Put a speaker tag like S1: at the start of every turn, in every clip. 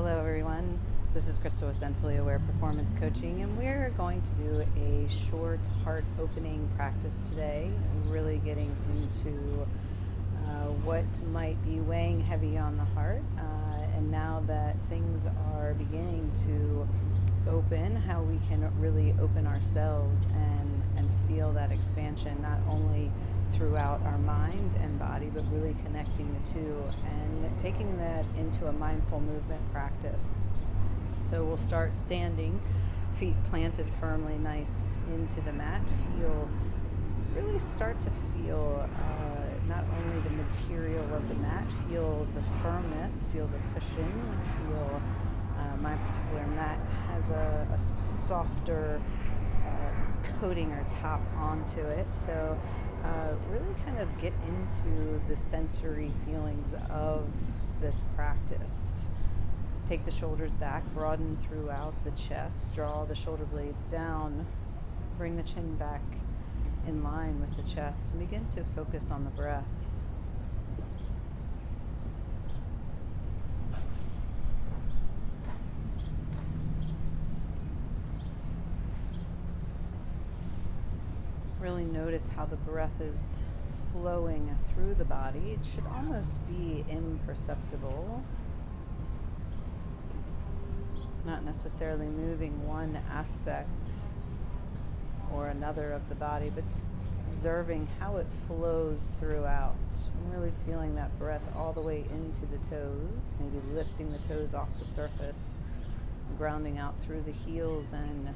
S1: Hello everyone, this is Crystal with Zen Fully Aware Performance Coaching, and we're going to do a short heart opening practice today, really getting into what might be weighing heavy on the heart, and now that things are beginning to open, how we can really open ourselves and feel that expansion, not only throughout our mind and body, but really connecting the two and taking that into a mindful movement practice. So we'll start standing, feet planted firmly, nice into the mat. Really start to feel not only the material of the mat, feel the firmness, feel the cushion, feel my particular mat has a softer coating or top onto it. So really kind of get into the sensory feelings of this practice. Take the shoulders back, broaden throughout the chest, draw the shoulder blades down, bring the chin back in line with the chest, and begin to focus on the breath. Really notice how the breath is flowing through the body. It should almost be imperceptible, not necessarily moving one aspect or another of the body, but observing how it flows throughout. And really feeling that breath all the way into the toes, maybe lifting the toes off the surface, grounding out through the heels and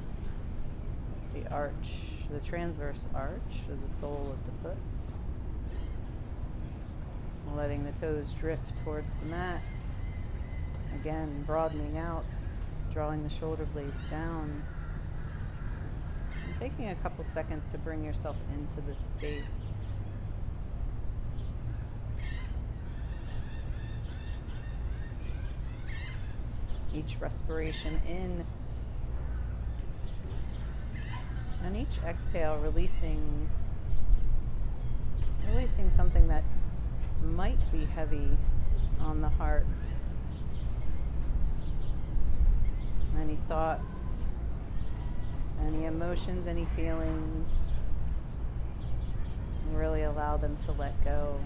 S1: the arch, the transverse arch of the sole of the foot. Letting the toes drift towards the mat. Again, broadening out, drawing the shoulder blades down. And taking a couple seconds to bring yourself into this space. Each respiration in, and each exhale releasing something that might be heavy on the heart. Any thoughts, any emotions, any feelings, and really allow them to let go.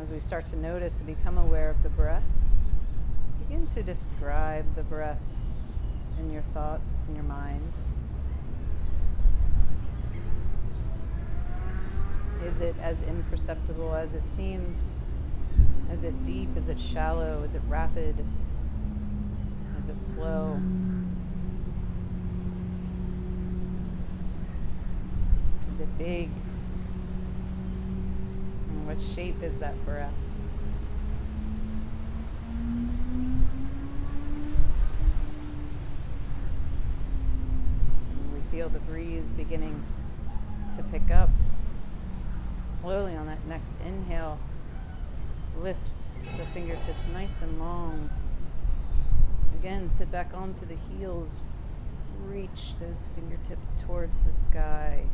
S1: As we start to notice and become aware of the breath, begin to describe the breath in your thoughts, in your mind. Is it as imperceptible as it seems? Is it deep? Is it shallow? Is it rapid? Is it slow? Is it big? And what shape is that breath? And we feel the breeze beginning to pick up. Slowly on that next inhale, lift the fingertips nice and long. Again, sit back onto the heels. Reach those fingertips towards the sky.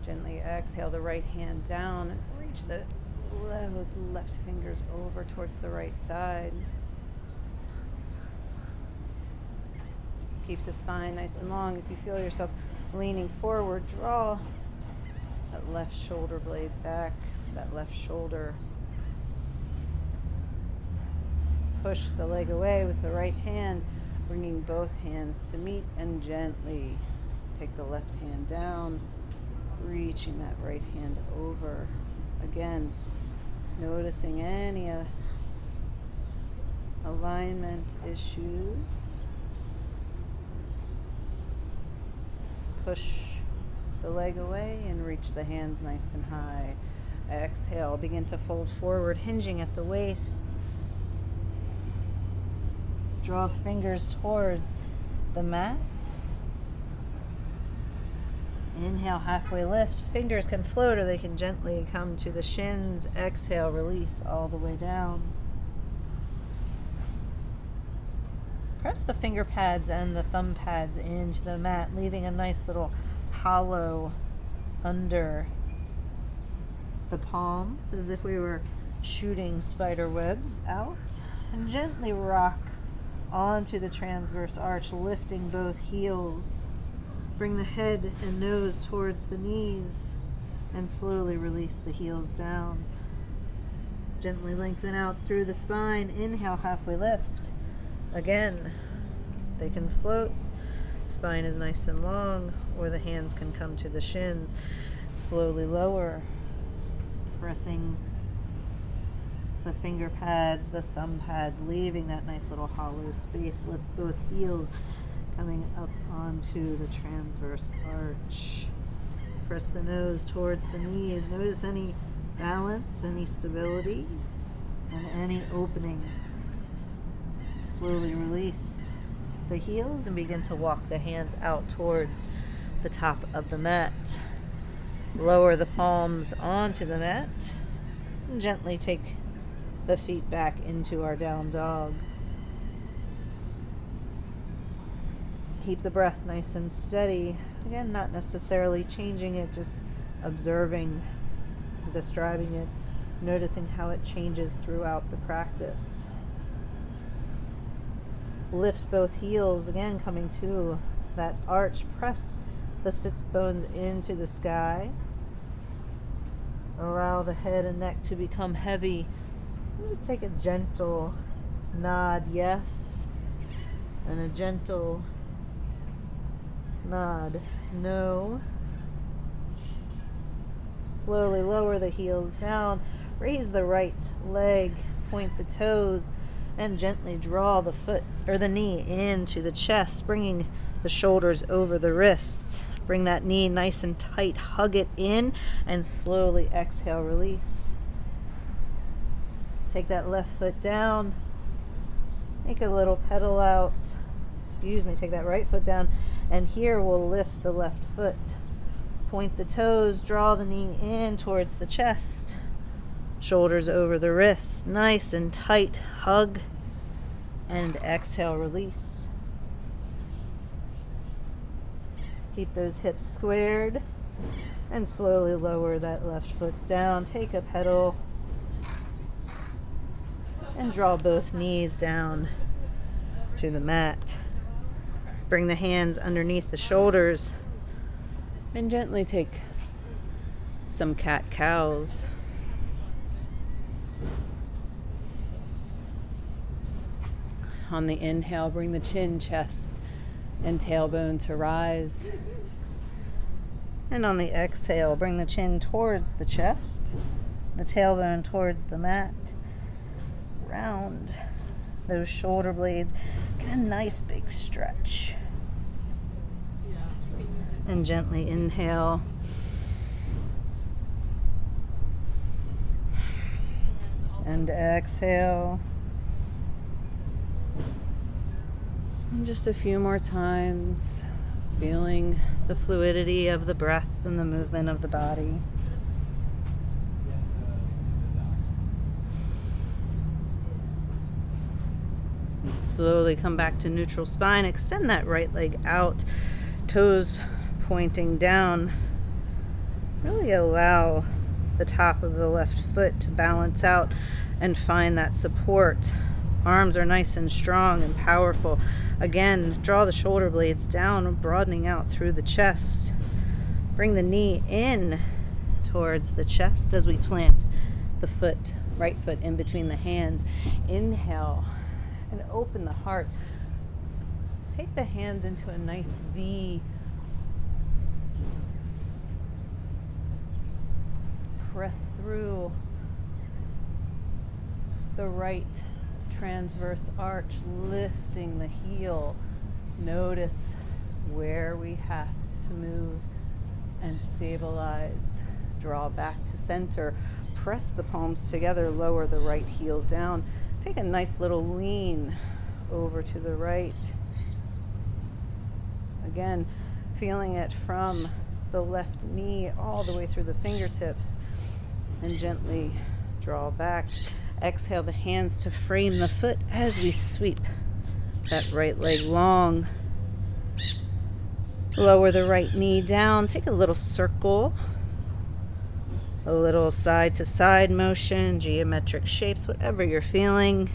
S1: Gently exhale the right hand down and reach those left fingers over towards the right side. Keep the spine nice and long. If you feel yourself leaning forward, draw that left shoulder blade back, that left shoulder. Push the leg away with the right hand, bringing both hands to meet, and gently take the left hand down, reaching that right hand over. Again, noticing any alignment issues. Push the leg away and reach the hands nice and high. Exhale, begin to fold forward, hinging at the waist. Draw the fingers towards the mat. Inhale, halfway lift. Fingers can float or they can gently come to the shins. Exhale, release all the way down. Press the finger pads and the thumb pads into the mat, leaving a nice little hollow under the palms as if we were shooting spider webs out. And gently rock onto the transverse arch, lifting both heels. Bring the head and nose towards the knees and slowly release the heels down. Gently lengthen out through the spine. Inhale, halfway lift. Again, they can float. Spine is nice and long, or the hands can come to the shins. Slowly lower, pressing the finger pads, the thumb pads, leaving that nice little hollow space. Lift both heels, coming up onto the transverse arch. Press the nose towards the knees. Notice any balance, any stability, and any opening. Slowly release the heels and begin to walk the hands out towards the top of the mat. Lower the palms onto the mat and gently take the feet back into our down dog. Keep the breath nice and steady. Again, not necessarily changing it, just observing, describing it, noticing how it changes throughout the practice. Lift both heels, again coming to that arch. Press the sits bones into the sky. Allow the head and neck to become heavy. And just take a gentle nod, yes, and a gentle nod, no. Slowly lower the heels down. Raise the right leg, point the toes, and gently draw the foot or the knee into the chest, bringing the shoulders over the wrists. Bring that knee nice and tight, hug it in, and slowly exhale, release. Take that left foot down, make a little pedal out. Take that right foot down, and here we'll lift the left foot. Point the toes, draw the knee in towards the chest. Shoulders over the wrists, nice and tight, hug, and exhale, release. Keep those hips squared, and slowly lower that left foot down. Take a pedal, and draw both knees down to the mat. Bring the hands underneath the shoulders, and gently take some cat-cows. On the inhale, bring the chin, chest, and tailbone to rise. And on the exhale, bring the chin towards the chest, the tailbone towards the mat. Round those shoulder blades. Get a nice big stretch. And gently inhale. And exhale. And just a few more times, feeling the fluidity of the breath and the movement of the body. Slowly come back to neutral spine. Extend that right leg out, toes pointing down. Really allow the top of the left foot to balance out and find that support. Arms are nice and strong and powerful. Again, draw the shoulder blades down, broadening out through the chest. Bring the knee in towards the chest as we plant the foot, right foot in between the hands. Inhale and open the heart. Take the hands into a nice V. Press through the right transverse arch, lifting the heel. Notice where we have to move and stabilize. Draw back to center. Press the palms together, lower the right heel down. Take a nice little lean over to the right. Again, feeling it from the left knee all the way through the fingertips, and gently draw back. Exhale the hands to frame the foot as we sweep that right leg long. Lower the right knee down. Take a little circle. A little side to side motion, geometric shapes, whatever you're feeling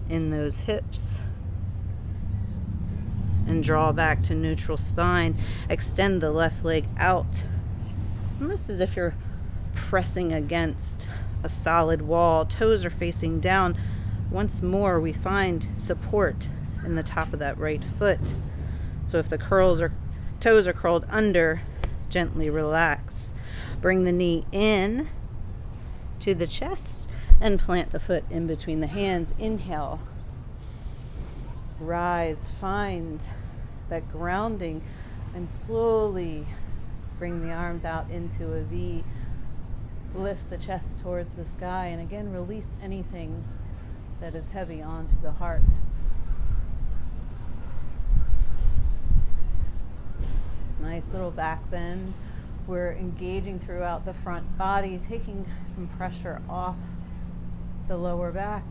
S1: in those hips. And draw back to neutral spine. Extend the left leg out, almost as if you're pressing against a solid wall. Toes are facing down. Once more, we find support in the top of that right foot. So if the toes are curled under, gently relax. Bring the knee in to the chest and plant the foot in between the hands. Inhale. Rise, find that grounding, and slowly bring the arms out into a V. Lift the chest towards the sky, and again, release anything that is heavy onto the heart. Nice little back bend. We're engaging throughout the front body, taking some pressure off the lower back,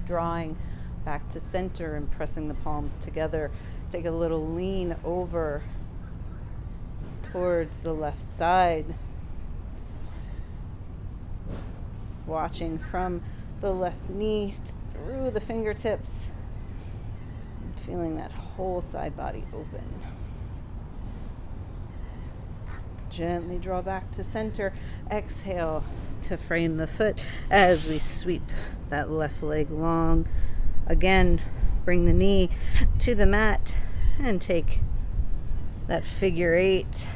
S1: drawing back to center and pressing the palms together. Take a little lean over towards the left side. Watching from the left knee through the fingertips. And feeling that whole side body open. Gently draw back to center. Exhale to frame the foot as we sweep that left leg long. Again, bring the knee to the mat and take that figure eight,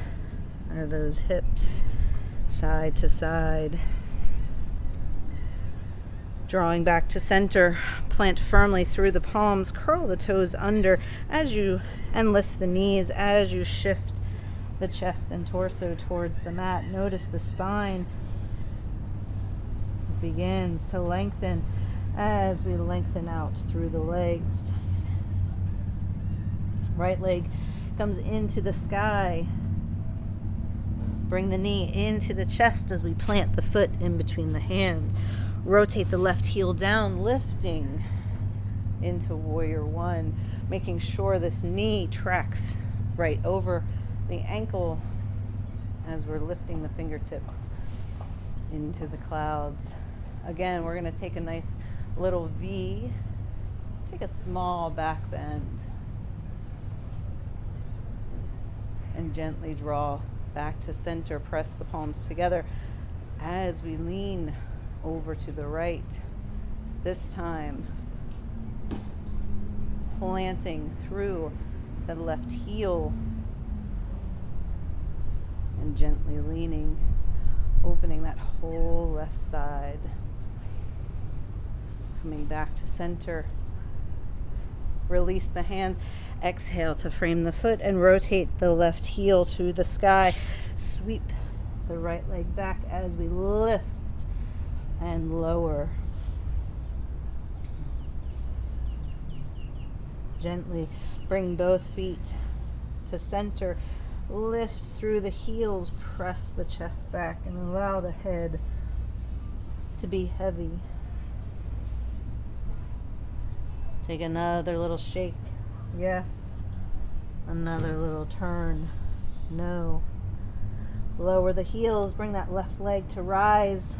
S1: or those hips side to side. Drawing back to center, plant firmly through the palms, curl the toes under and lift the knees as you shift the chest and torso towards the mat. Notice the spine begins to lengthen as we lengthen out through the legs. Right leg comes into the sky. Bring the knee into the chest as we plant the foot in between the hands. Rotate the left heel down, lifting into warrior one, making sure this knee tracks right over the ankle as we're lifting the fingertips into the clouds. Again, we're going to take a nice little V, take a small back bend, and gently draw back to center. Press the palms together as we lean over to the right. This time, planting through the left heel and gently leaning, opening that whole left side. Coming back to center. Release the hands. Exhale to frame the foot and rotate the left heel to the sky. Sweep the right leg back as we lift and lower. Gently bring both feet to center. Lift through the heels, press the chest back, and allow the head to be heavy. Take another little shake. Yes. Another little turn. No. Lower the heels, bring that left leg to rise.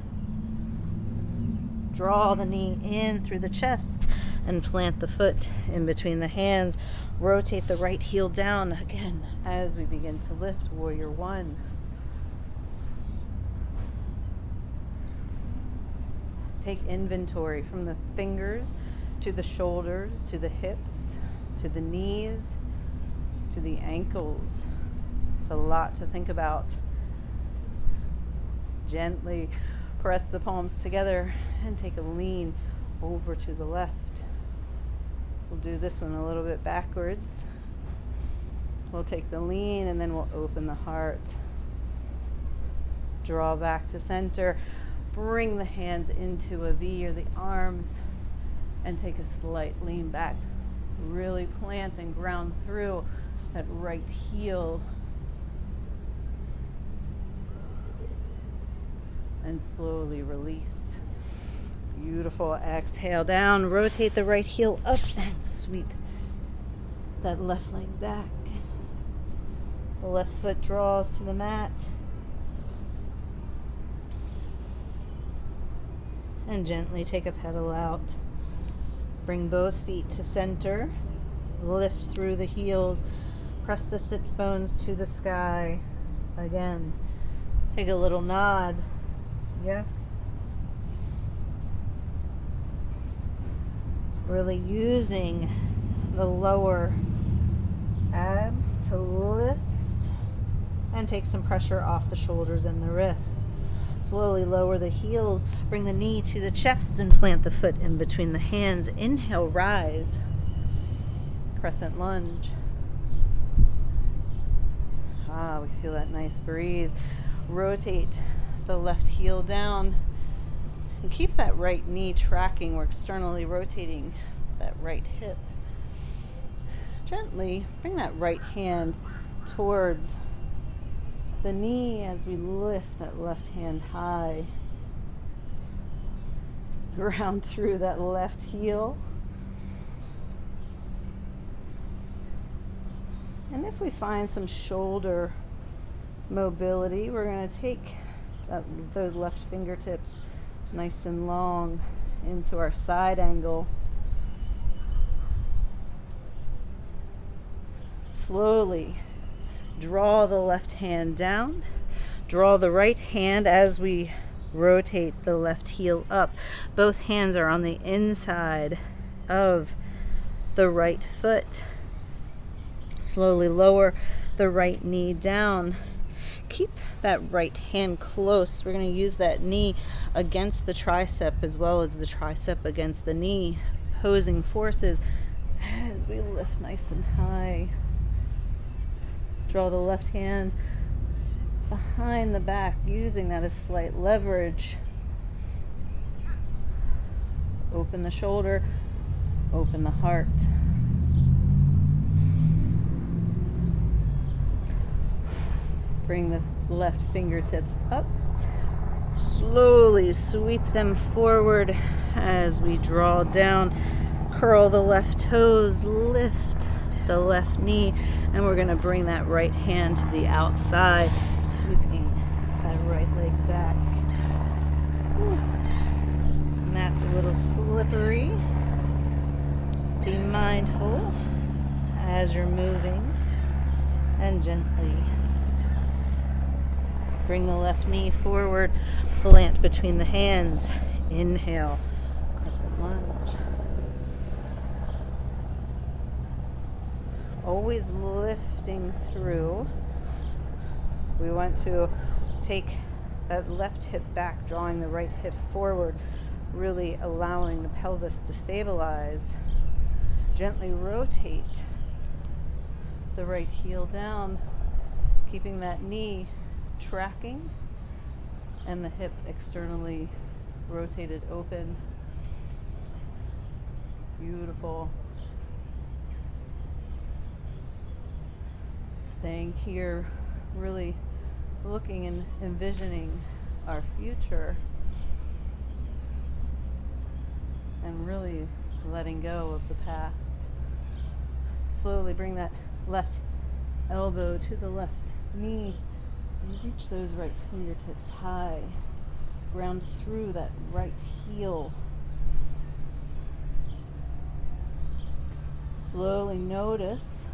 S1: Draw the knee in through the chest and plant the foot in between the hands. Rotate the right heel down again as we begin to lift warrior one. Take inventory from the fingers to the shoulders, to the hips, to the knees, to the ankles. It's a lot to think about. Gently press the palms together and take a lean over to the left. We'll do this one a little bit backwards. We'll take the lean and then we'll open the heart. Draw back to center. Bring the hands into a V or the arms and take a slight lean back. Really plant and ground through that right heel. And slowly release. Beautiful. Exhale down. Rotate the right heel up and sweep that left leg back. The left foot draws to the mat. And gently take a pedal out. Bring both feet to center. Lift through the heels. Press the sits bones to the sky. Again, take a little nod. Yes. Really using the lower abs to lift and take some pressure off the shoulders and the wrists. Slowly lower the heels, bring the knee to the chest and plant the foot in between the hands. Inhale, rise. Crescent lunge. We feel that nice breeze. Rotate the left heel down and keep that right knee tracking. We're externally rotating that right hip. Gently bring that right hand towards the knee as we lift that left hand high. Ground through that left heel. And if we find some shoulder mobility, we're going to take those left fingertips nice and long into our side angle. Slowly draw the left hand down. Draw the right hand as we rotate the left heel up. Both hands are on the inside of the right foot. Slowly lower the right knee down. Keep that right hand close. We're going to use that knee against the tricep as well as the tricep against the knee. Opposing forces as we lift nice and high. Draw the left hand behind the back, using that as slight leverage. Open the shoulder, open the heart. Bring the left fingertips up. Slowly sweep them forward as we draw down. Curl the left toes, lift the left knee, and we're going to bring that right hand to the outside, sweeping that right leg back. And that's a little slippery. Be mindful as you're moving, and gently bring the left knee forward, plant between the hands. Inhale, crescent lunge. Always lifting through. We want to take that left hip back, drawing the right hip forward, really allowing the pelvis to stabilize. Gently rotate the right heel down, keeping that knee tracking and the hip externally rotated open. Beautiful. Staying here, really looking and envisioning our future and really letting go of the past. Slowly bring that left elbow to the left knee and reach those right fingertips high. Ground through that right heel. Slowly notice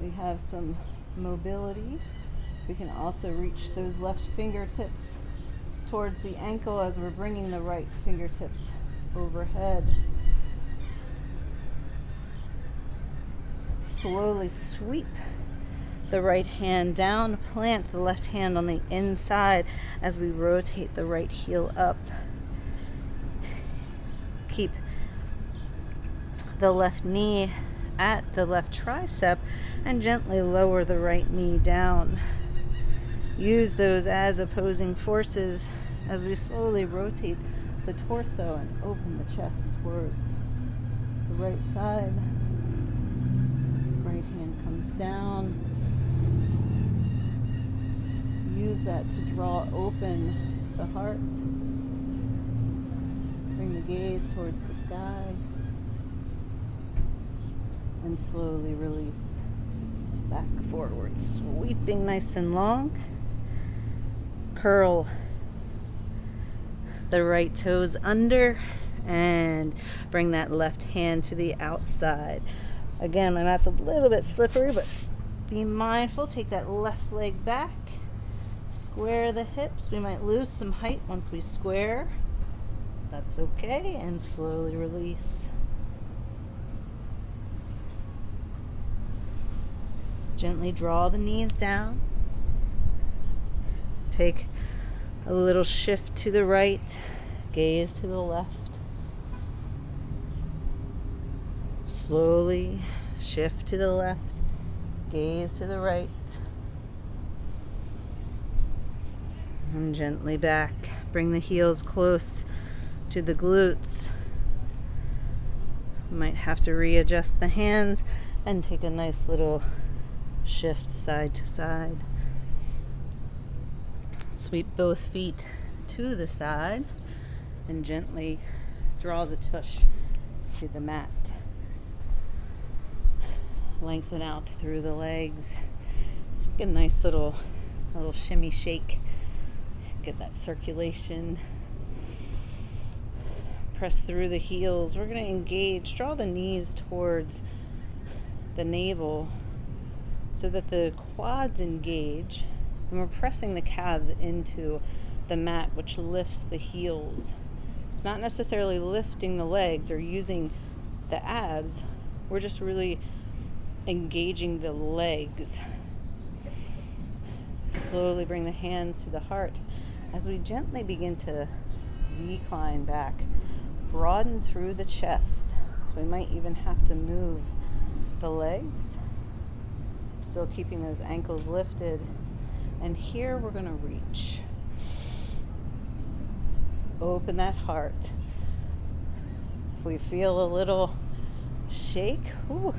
S1: we have some mobility. We can also reach those left fingertips towards the ankle as we're bringing the right fingertips overhead. Slowly sweep the right hand down, plant the left hand on the inside as we rotate the right heel up. Keep the left knee at the left tricep and gently lower the right knee down. Use those as opposing forces as we slowly rotate the torso and open the chest towards the right side. Right hand comes down. Use that to draw open the heart. Bring the gaze towards the sky. And slowly release. Back, forward, sweeping nice and long. Curl the right toes under and bring that left hand to the outside. Again, my mat's a little bit slippery, but be mindful. Take that left leg back. Square the hips. We might lose some height once we square. That's okay. And slowly release. Gently draw the knees down. Take a little shift to the right, gaze to the left. Slowly shift to the left, gaze to the right. And gently back. Bring the heels close to the glutes. You might have to readjust the hands and take a nice little shift side to side. Sweep both feet to the side and gently draw the tush to the mat. Lengthen out through the legs. Get a nice little shimmy shake. Get that circulation. Press through the heels. We're going to engage. Draw the knees towards the navel so that the quads engage. And we're pressing the calves into the mat, which lifts the heels. It's not necessarily lifting the legs or using the abs. We're just really engaging the legs. Slowly bring the hands to the heart as we gently begin to decline back. Broaden through the chest. So we might even have to move the legs. Still keeping those ankles lifted. And here we're going to reach. Open that heart. If we feel a little shake, we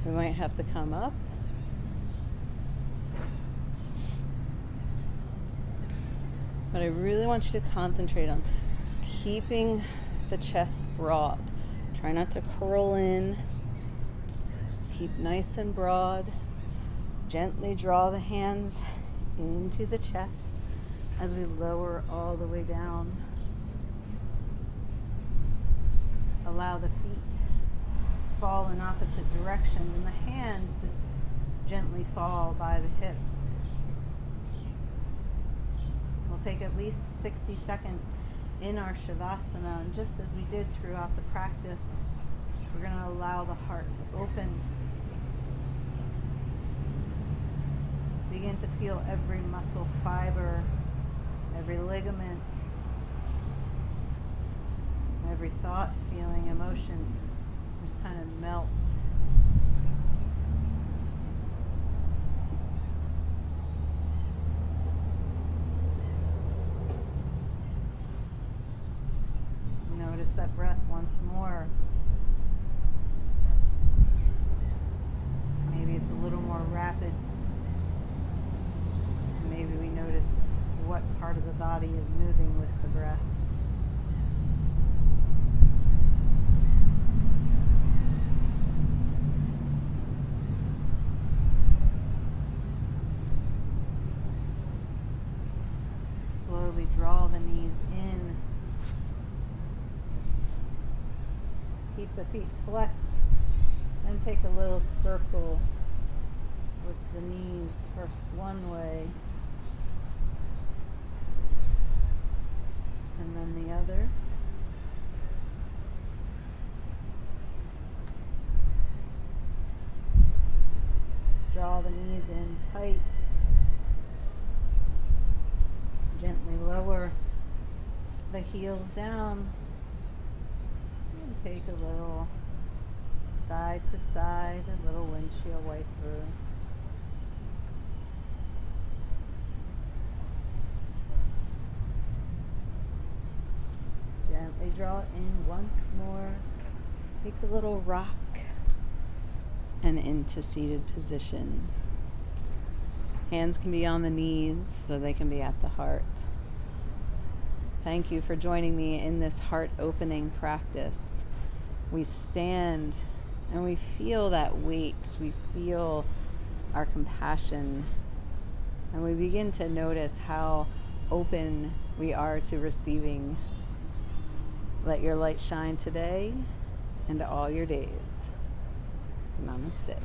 S1: might have to come up. But I really want you to concentrate on keeping the chest broad. Try not to curl in. Keep nice and broad. Gently draw the hands into the chest as we lower all the way down. Allow the feet to fall in opposite directions and the hands to gently fall by the hips. We'll take at least 60 seconds in our Shavasana, and just as we did throughout the practice, we're going to allow the heart to open. Begin to feel every muscle fiber, every ligament, every thought, feeling, emotion just kind of melt. Notice that breath once more. Maybe it's a little more rapid. Maybe we notice what part of the body is moving with the breath. Slowly draw the knees in. Keep the feet flexed and take a little circle with the knees first one way and then the other. Draw the knees in tight. Gently lower the heels down. And take a little side to side, a little windshield wiper. Gently draw it in once more. Take a little rock and into seated position. Hands can be on the knees so they can be at the heart. Thank you for joining me in this heart opening practice. We stand And we feel that weight, we feel our compassion, and we begin to notice how open we are to receiving. Let your light shine today and all your days. Namaste.